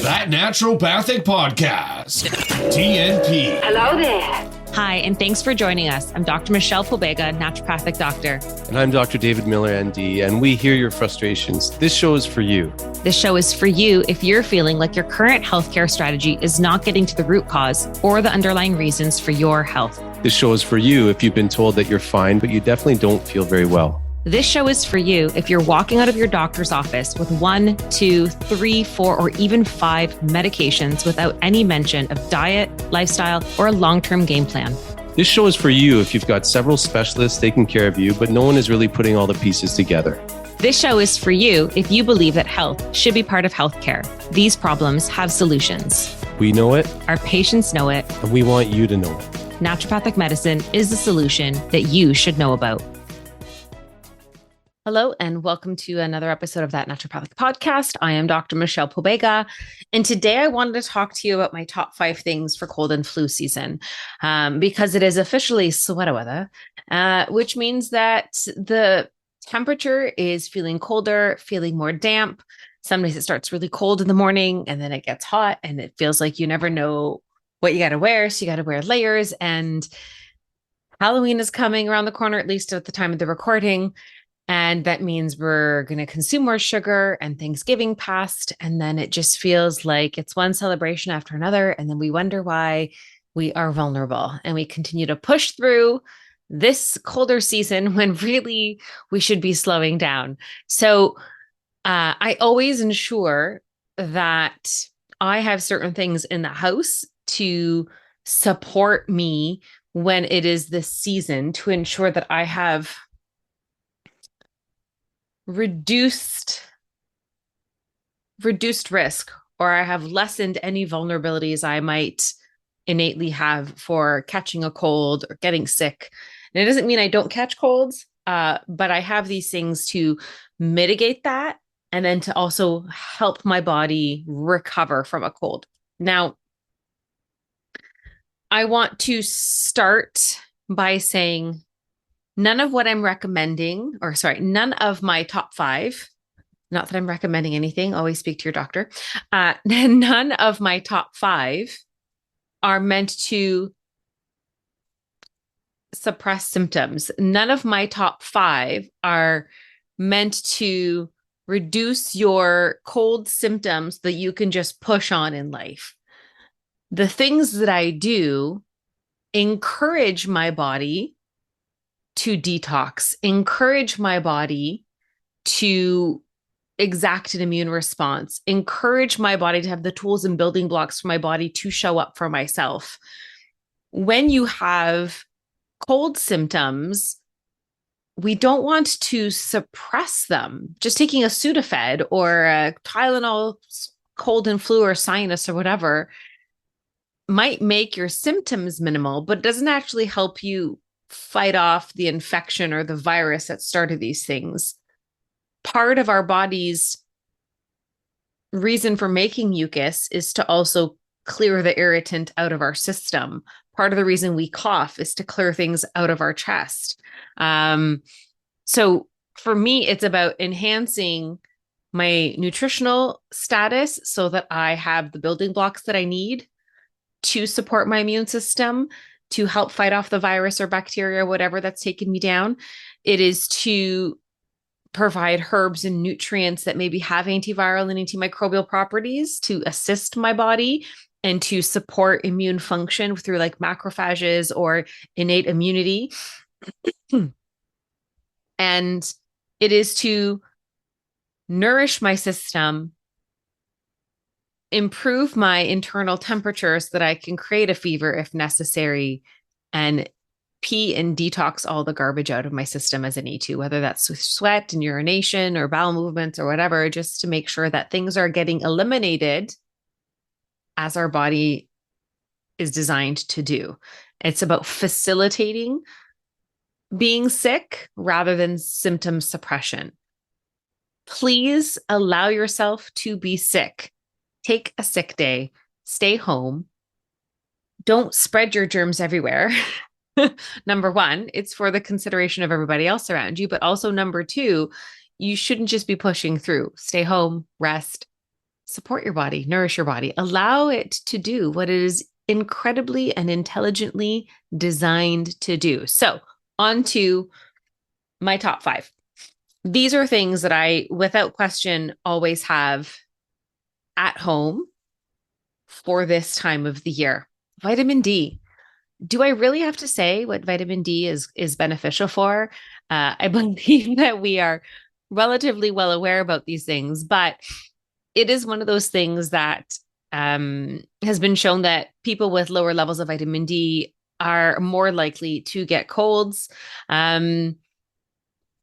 That Naturopathic Podcast. TNP. Hello there. Hi, and thanks for joining us. I'm Dr. Michelle Pobega, naturopathic doctor. And I'm Dr. David Miller, ND, and we hear your frustrations. This show is for you. This show is for you if you're feeling like your current healthcare strategy is not getting to the root cause or the underlying reasons for your health. This show is for you if you've been told that you're fine, but you definitely don't feel very well. This show is for you if you're walking out of your doctor's office with 1, 2, 3, 4, or even 5 medications without any mention of diet, lifestyle, or a long-term game plan. This show is for you if you've got several specialists taking care of you, but no one is really putting all the pieces together. This show is for you if you believe that health should be part of healthcare. These problems have solutions. We know it. Our patients know it. And we want you to know it. Naturopathic medicine is the solution that you should know about. Hello, and welcome to another episode of That Naturopathic Podcast. I am Dr. Michelle Pobega, and today I wanted to talk to you about my top 5 things for cold and flu season, because it is officially sweater weather, which means that the temperature is feeling colder, feeling more damp. Some days it starts really cold in the morning, and then it gets hot, and it feels like you never know what you got to wear, so you got to wear layers, and Halloween is coming around the corner, at least at the time of the recording. And that means we're going to consume more sugar, and Thanksgiving passed. And then it just feels like it's one celebration after another. And then we wonder why we are vulnerable, and we continue to push through this colder season when really we should be slowing down. So I always ensure that I have certain things in the house to support me when it is this season, to ensure that I have reduced risk, or I have lessened any vulnerabilities I might innately have for catching a cold or getting sick. And it doesn't mean I don't catch colds, but I have these things to mitigate that, and then to also help my body recover from a cold. Now, I want to start by saying none of what I'm recommending, none of my top 5, not that I'm recommending anything, always speak to your doctor. None of my top 5 are meant to suppress symptoms. None of my top 5 are meant to reduce your cold symptoms that you can just push on in life. The things that I do encourage my body to detox, encourage my body to exact an immune response, encourage my body to have the tools and building blocks for my body to show up for myself. When you have cold symptoms, we don't want to suppress them. Just taking a Sudafed or a Tylenol cold and flu or sinus or whatever might make your symptoms minimal, but doesn't actually help you fight off the infection or the virus that started these things. Part of our body's reason for making mucus is to also clear the irritant out of our system. Part of the reason we cough is to clear things out of our chest. So for me, it's about enhancing my nutritional status so that I have the building blocks that I need to support my immune system, to help fight off the virus or bacteria, whatever that's taken me down. It is to provide herbs and nutrients that maybe have antiviral and antimicrobial properties to assist my body and to support immune function through like macrophages or innate immunity. And it is to nourish my system, improve my internal temperature so that I can create a fever if necessary, and pee and detox all the garbage out of my system as I need to, whether that's with sweat and urination or bowel movements or whatever, just to make sure that things are getting eliminated as our body is designed to do. It's about facilitating being sick rather than symptom suppression. Please allow yourself to be sick. Take a sick day, stay home. Don't spread your germs everywhere. Number 1, it's for the consideration of everybody else around you. But also number 2, you shouldn't just be pushing through. Stay home, rest, support your body, nourish your body, allow it to do what it is incredibly and intelligently designed to do. So, on to my top 5. These are things that I, without question, always have at home for this time of the year. Vitamin D. Do I really have to say what vitamin D is beneficial for? I believe that we are relatively well aware about these things, but it is one of those things that has been shown that people with lower levels of vitamin D are more likely to get colds.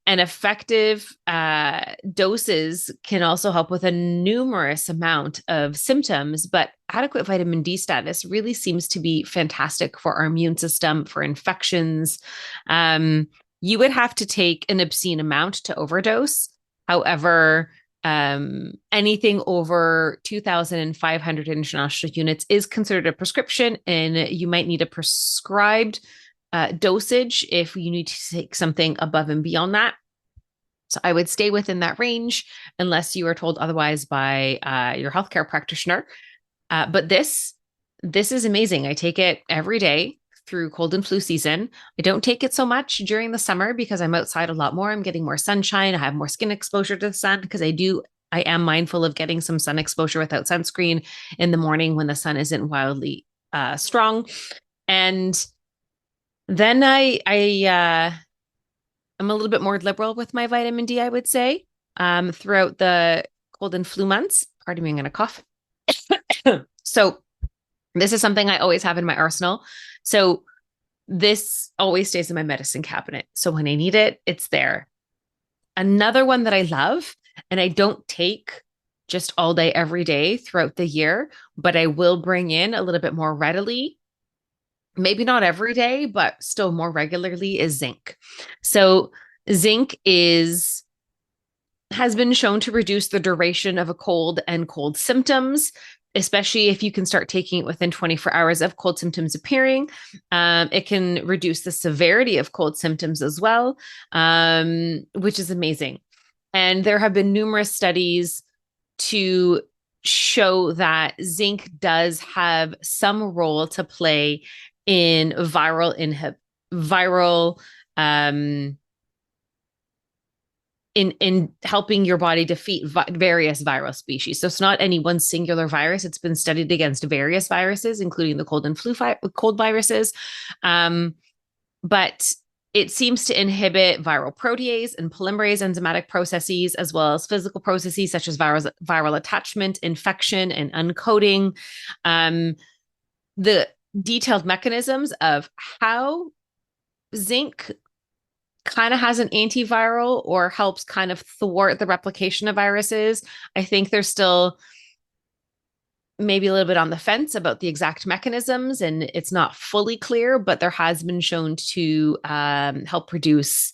And effective doses can also help with a numerous amount of symptoms, but adequate vitamin D status really seems to be fantastic for our immune system, for infections. You would have to take an obscene amount to overdose. However, anything over 2,500 international units is considered a prescription, and you might need a prescribed dosage if you need to take something above and beyond that. So I would stay within that range unless you are told otherwise by your healthcare practitioner. But this is amazing. I take it every day through cold and flu season. I don't take it so much during the summer because I'm outside a lot more. I'm getting more sunshine. I have more skin exposure to the sun because I am mindful of getting some sun exposure without sunscreen in the morning when the sun isn't wildly strong. And then I'm a little bit more liberal with my vitamin D, I would say, throughout the cold and flu months. Pardon me, I'm going to cough. So this is something I always have in my arsenal. So this always stays in my medicine cabinet. So when I need it, it's there. Another one that I love, and I don't take just all day, every day throughout the year, but I will bring in a little bit more readily, maybe not every day, but still more regularly, is zinc. So zinc has been shown to reduce the duration of a cold and cold symptoms, especially if you can start taking it within 24 hours of cold symptoms appearing. It can reduce the severity of cold symptoms as well, which is amazing. And there have been numerous studies to show that zinc does have some role to play in in helping your body defeat various viral species. So it's not any one singular virus. It's been studied against various viruses, including the cold and flu cold viruses. But it seems to inhibit viral protease and polymerase enzymatic processes, as well as physical processes such as viral attachment, infection, and uncoating. The detailed mechanisms of how zinc kind of has an antiviral or helps kind of thwart the replication of viruses. I think there's still maybe a little bit on the fence about the exact mechanisms, and it's not fully clear, but there has been shown to help reduce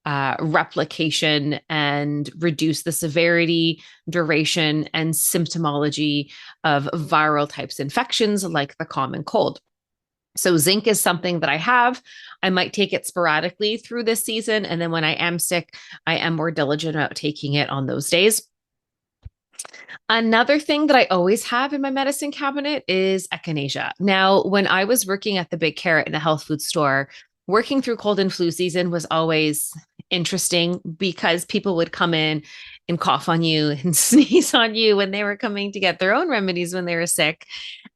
replication and reduce the severity, duration, and symptomology of viral types infections like the common cold. So zinc is something that I have. I might take it sporadically through this season. And then when I am sick, I am more diligent about taking it on those days. Another thing that I always have in my medicine cabinet is echinacea. Now, when I was working at the Big Carrot in a health food store, working through cold and flu season was always interesting because people would come in and cough on you and sneeze on you when they were coming to get their own remedies when they were sick.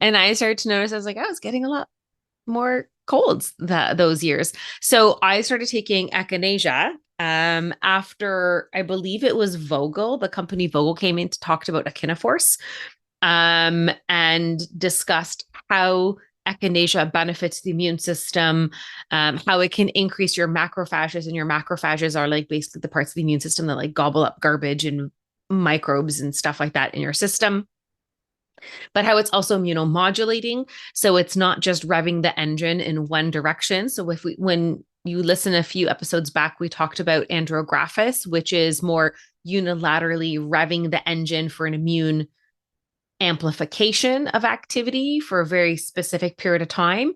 And I started to notice, I was like, I was getting a lot more colds those years. So I started taking echinacea after, I believe it was Vogel, the company Vogel came in to talk about Echinoforce and discussed how echinacea benefits the immune system, how it can increase your macrophages, and your macrophages are like basically the parts of the immune system that like gobble up garbage and microbes and stuff like that in your system. But how it's also immunomodulating. So it's not just revving the engine in one direction. So when you listen a few episodes back, we talked about andrographis, which is more unilaterally revving the engine for an immune amplification of activity for a very specific period of time.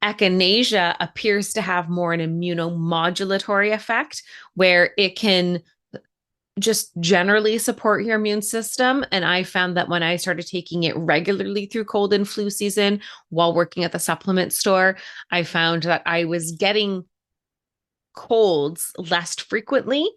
Echinacea appears to have more an immunomodulatory effect where it can just generally support your immune system. And I found that when I started taking it regularly through cold and flu season while working at the supplement store, I found that I was getting colds less frequently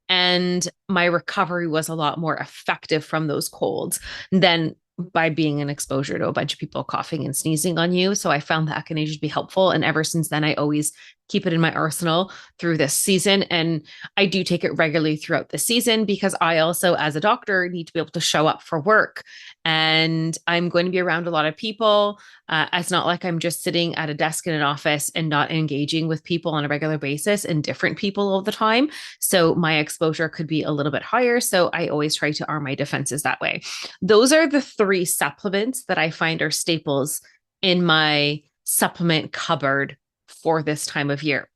and my recovery was a lot more effective from those colds than by being an exposure to a bunch of people coughing and sneezing on you. So I found that echinacea to be helpful. And ever since then, I always keep it in my arsenal through this season. And I do take it regularly throughout the season because I also, as a doctor, need to be able to show up for work. And I'm going to be around a lot of people. It's not like I'm just sitting at a desk in an office and not engaging with people on a regular basis and different people all the time. So my exposure could be a little bit higher. So I always try to arm my defenses that way. Those are the 3 supplements that I find are staples in my supplement cupboard for this time of year.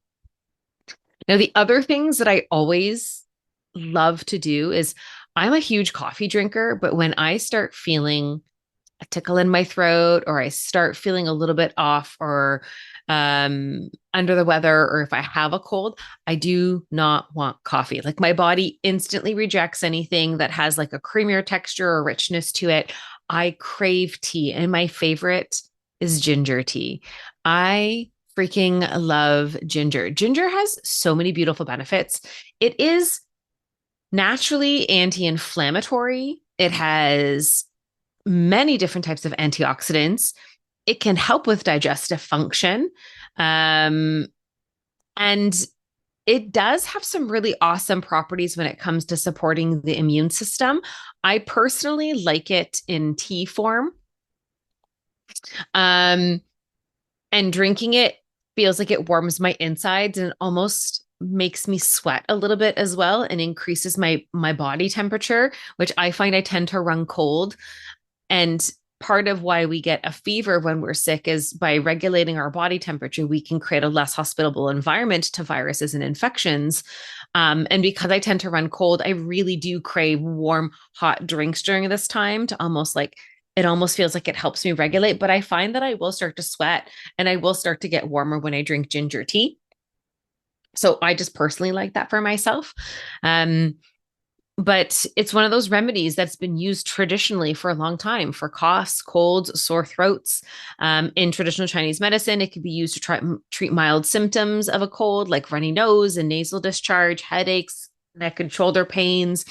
Now, the other things that I always love to do is I'm a huge coffee drinker, but when I start feeling a tickle in my throat or I start feeling a little bit off or under the weather, or if I have a cold, I do not want coffee. Like my body instantly rejects anything that has like a creamier texture or richness to it. I crave tea, and my favorite is ginger tea. I freaking love ginger. Ginger has so many beautiful benefits. It is naturally anti-inflammatory. It has many different types of antioxidants. It can help with digestive function. And it does have some really awesome properties when it comes to supporting the immune system. I personally like it in tea form. And drinking it feels like it warms my insides and almost makes me sweat a little bit as well and increases my body temperature, which I find I tend to run cold. And part of why we get a fever when we're sick is by regulating our body temperature, we can create a less hospitable environment to viruses and infections. And because I tend to run cold, I really do crave warm, hot drinks during this time to almost like, it almost feels like it helps me regulate. But I find that I will start to sweat and I will start to get warmer when I drink ginger tea. So I just personally like that for myself. But it's one of those remedies that's been used traditionally for a long time for coughs, colds, sore throats. In traditional Chinese medicine, it can be used to treat mild symptoms of a cold, like runny nose and nasal discharge, headaches, neck and shoulder pains.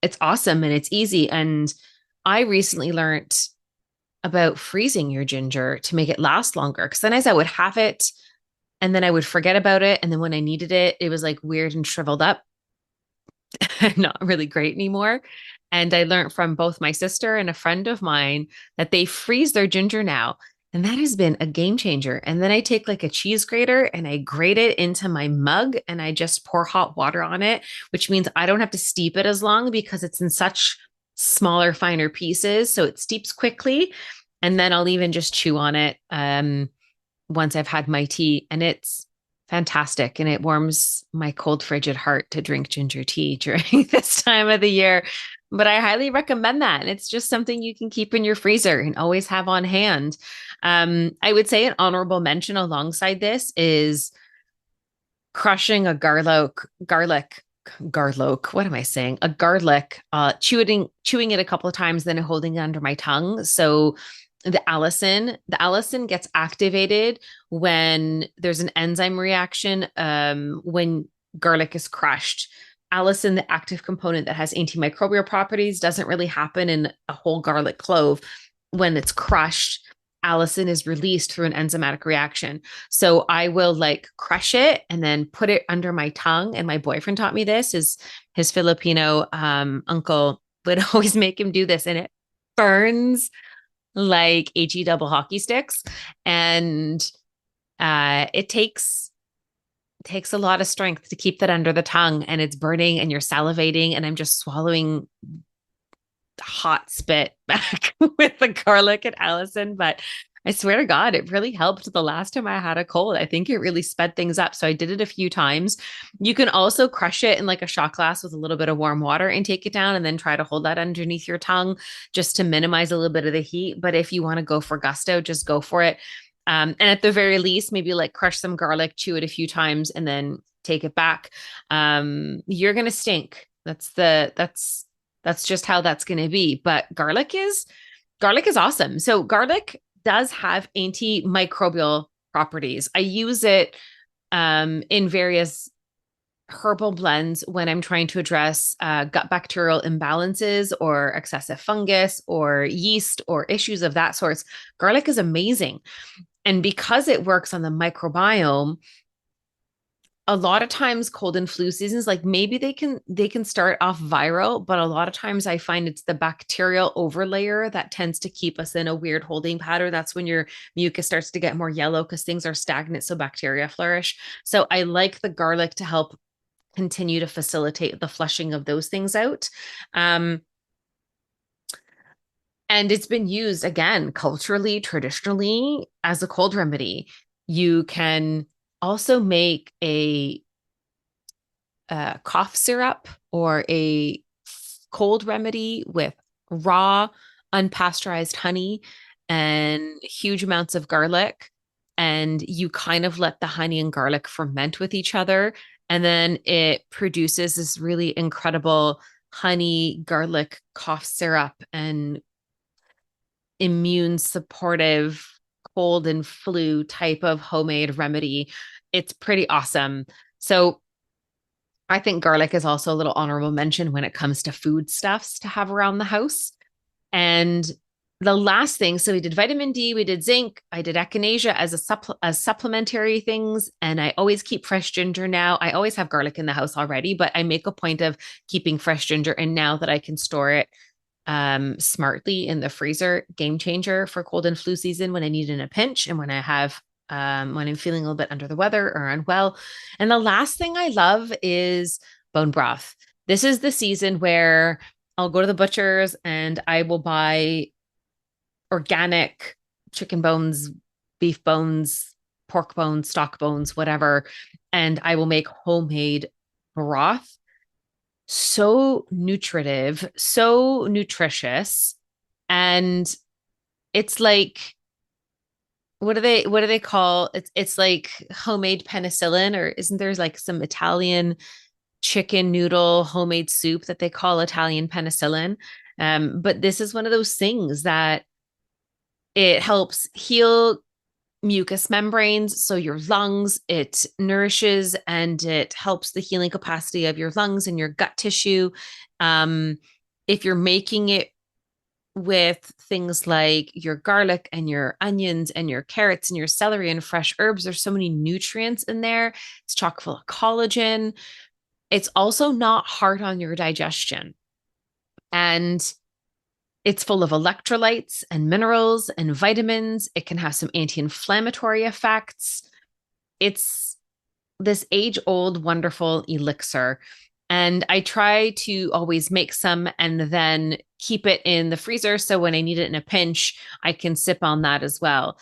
It's awesome and it's easy. And I recently learned about freezing your ginger to make it last longer. Because then as I would have it, and then I would forget about it. And then when I needed it, it was like weird and shriveled up, not really great anymore. And I learned from both my sister and a friend of mine that they freeze their ginger now. And that has been a game changer. And then I take like a cheese grater and I grate it into my mug and I just pour hot water on it, which means I don't have to steep it as long because it's in such smaller, finer pieces. So it steeps quickly. And then I'll even just chew on it. Once I've had my tea, and it's fantastic. And it warms my cold, frigid heart to drink ginger tea during this time of the year. But I highly recommend that. And it's just something you can keep in your freezer and always have on hand. I would say an honorable mention alongside this is crushing a garlic, what am I saying? A garlic, chewing it a couple of times, then holding it under my tongue. So the allicin gets activated when there's an enzyme reaction when garlic is crushed. Allicin, the active component that has antimicrobial properties, doesn't really happen in a whole garlic clove. When it's crushed, allicin is released through an enzymatic reaction. So I will like crush it and then put it under my tongue. And my boyfriend taught me this. His Filipino uncle would always make him do this, and it burns like HE double hockey sticks. And it takes a lot of strength to keep that under the tongue, and it's burning and you're salivating and I'm just swallowing hot spit back with the garlic and allicin. But I swear to God, it really helped the last time I had a cold. I think it really sped things up. So I did it a few times. You can also crush it in like a shot glass with a little bit of warm water and take it down and then try to hold that underneath your tongue just to minimize a little bit of the heat. But if you want to go for gusto, just go for it. And at the very least, maybe like crush some garlic, chew it a few times, and then take it back. You're going to stink. That's just how that's going to be. But garlic is awesome. So garlic does have antimicrobial properties. I use it in various herbal blends when I'm trying to address gut bacterial imbalances or excessive fungus or yeast or issues of that sort. Garlic is amazing. And because it works on the microbiome, a lot of times cold and flu seasons, like maybe they can start off viral, but a lot of times I find it's the bacterial overlayer that tends to keep us in a weird holding pattern. That's when your mucus starts to get more yellow because things are stagnant, so bacteria flourish. So I like the garlic to help continue to facilitate the flushing of those things out. And it's been used again, culturally, traditionally as a cold remedy. You can also make a cough syrup or a cold remedy with raw, unpasteurized honey and huge amounts of garlic. And you kind of let the honey and garlic ferment with each other. And then it produces this really incredible honey garlic cough syrup and immune supportive cold and flu type of homemade remedy. It's pretty awesome. So I think garlic is also a little honorable mention when it comes to foodstuffs to have around the house. And the last thing, so we did vitamin D, we did zinc, I did echinacea as supplementary things, and I always keep fresh ginger now. I always have garlic in the house already, but I make a point of keeping fresh ginger, and now that I can store it smartly in the freezer, game changer for cold and flu season when I need it in a pinch and when I have when I'm feeling a little bit under the weather or unwell. And the last thing I love is bone broth. This is the season where I'll go to the butcher's and I will buy organic chicken bones, beef bones, pork bones, stock bones, whatever, and I will make homemade broth. So nutritive, so nutritious. And it's like, what do they call it's like homemade penicillin, or isn't there like some Italian chicken noodle homemade soup that they call Italian penicillin? But this is one of those things that it helps heal mucous membranes, so your lungs, it nourishes and it helps the healing capacity of your lungs and your gut tissue. If you're making it with things like your garlic and your onions and your carrots and your celery and fresh herbs, there's so many nutrients in there. It's chock full of collagen. It's also not hard on your digestion. And it's full of electrolytes and minerals and vitamins. It can have some anti-inflammatory effects. It's this age-old, wonderful elixir. And I try to always make some and then keep it in the freezer. So when I need it in a pinch, I can sip on that as well.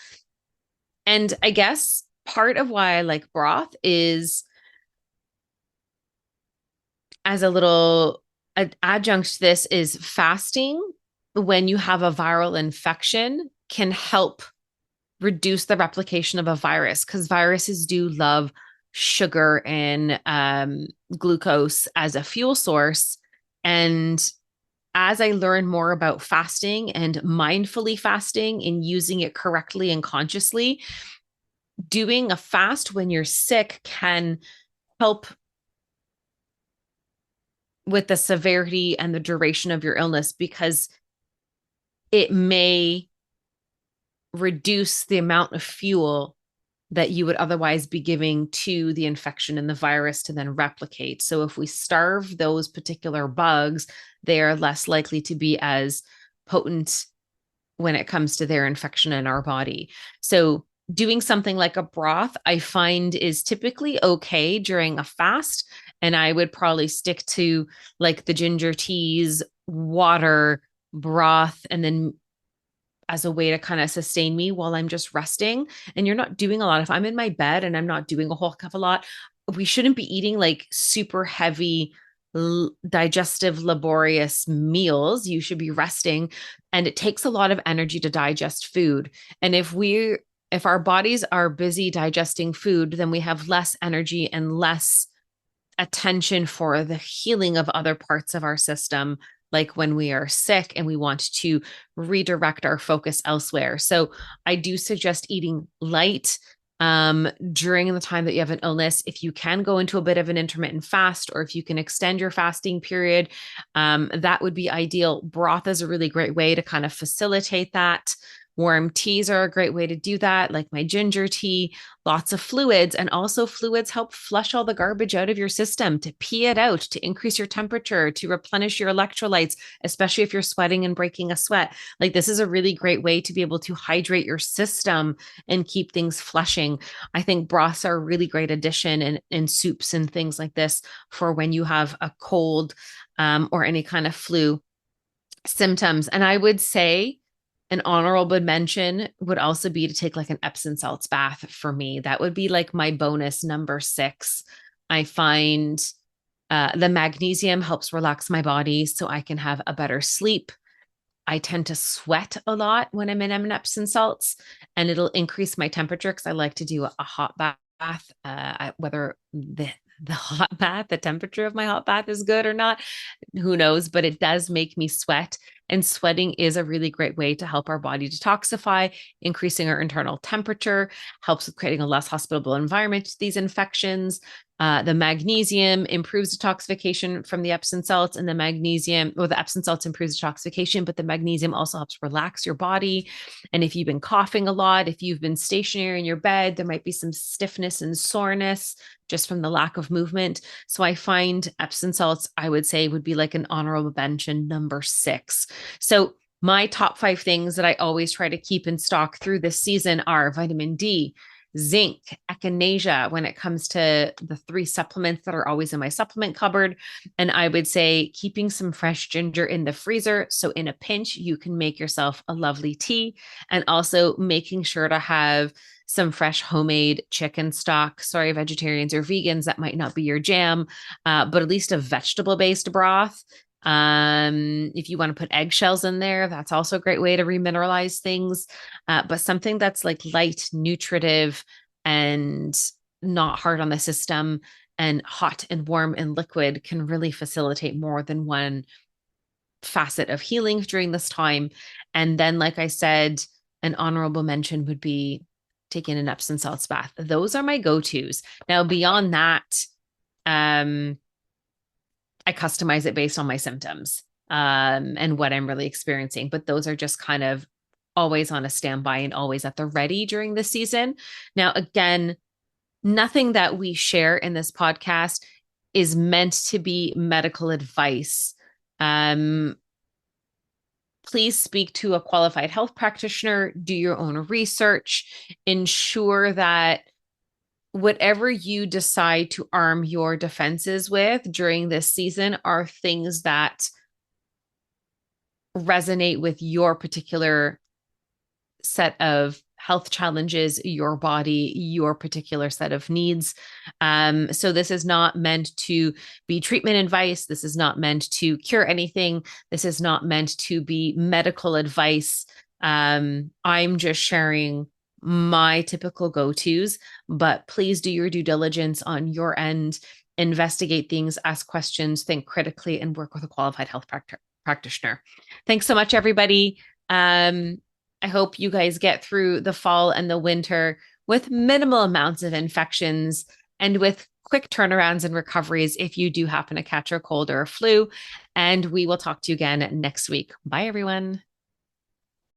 And I guess part of why I like broth is as a little adjunct to this is fasting when you have a viral infection can help reduce the replication of a virus, because viruses do love sugar and glucose as a fuel source. And as I learn more about fasting and mindfully fasting and using it correctly and consciously, doing a fast when you're sick can help with the severity and the duration of your illness, because it may reduce the amount of fuel that you would otherwise be giving to the infection and the virus to then replicate. So if we starve those particular bugs, they are less likely to be as potent when it comes to their infection in our body. So doing something like a broth, I find is typically okay during a fast. And I would probably stick to like the ginger teas, water, broth, and then as a way to kind of sustain me while I'm just resting. And you're not doing a lot. If I'm in my bed and I'm not doing a whole heck of a lot, we shouldn't be eating like super heavy, digestive, laborious meals. You should be resting. And it takes a lot of energy to digest food. And if our bodies are busy digesting food, then we have less energy and less attention for the healing of other parts of our system, like when we are sick and we want to redirect our focus elsewhere. So I do suggest eating light during the time that you have an illness. If you can go into a bit of an intermittent fast, or if you can extend your fasting period, that would be ideal. Broth is a really great way to kind of facilitate that. Warm teas are a great way to do that, like my ginger tea, lots of fluids. And also, fluids help flush all the garbage out of your system, to pee it out, to increase your temperature, to replenish your electrolytes, especially if you're sweating and breaking a sweat. Like, this is a really great way to be able to hydrate your system and keep things flushing. I think broths are a really great addition in soups and things like this for when you have a cold or any kind of flu symptoms. And I would say, an honorable mention would also be to take like an Epsom salts bath for me. That would be like my bonus number 6. I find the magnesium helps relax my body so I can have a better sleep. I tend to sweat a lot when I'm in Epsom salts, and it'll increase my temperature because I like to do a hot bath. Whether the hot bath, the temperature of my hot bath is good or not, who knows, but it does make me sweat. And sweating is a really great way to help our body detoxify, increasing our internal temperature, helps with creating a less hospitable environment to these infections. The magnesium improves detoxification from the Epsom salts, and the Epsom salts improves detoxification, but the magnesium also helps relax your body. And if you've been coughing a lot, if you've been stationary in your bed, there might be some stiffness and soreness just from the lack of movement. So I find Epsom salts, I would say, would be like an honorable mention number 6. So my top 5 things that I always try to keep in stock through this season are vitamin D, zinc, echinacea when it comes to the 3 supplements that are always in my supplement cupboard. And I would say keeping some fresh ginger in the freezer, so in a pinch, you can make yourself a lovely tea. And also making sure to have some fresh homemade chicken stock. Sorry, vegetarians or vegans, that might not be your jam, but at least a vegetable-based broth. If you want to put eggshells in there, that's also a great way to remineralize things. But something that's like light, nutritive, and not hard on the system, and hot and warm and liquid can really facilitate more than one facet of healing during this time. And then, like I said, an honorable mention would be taking an Epsom salts bath. Those are my go-tos. Now, beyond that, I customize it based on my symptoms and what I'm really experiencing. But those are just kind of always on a standby and always at the ready during the season. Now, again, nothing that we share in this podcast is meant to be medical advice. Please speak to a qualified health practitioner, do your own research, ensure that whatever you decide to arm your defenses with during this season are things that resonate with your particular set of health challenges, your body, your particular set of needs. So this is not meant to be treatment advice. This is not meant to cure anything. This is not meant to be medical advice. I'm just sharing my typical go-tos, but please do your due diligence on your end, investigate things, ask questions, think critically, and work with a qualified health practitioner. Thanks so much, everybody. I hope you guys get through the fall and the winter with minimal amounts of infections and with quick turnarounds and recoveries if you do happen to catch a cold or a flu. And we will talk to you again next week. Bye, everyone.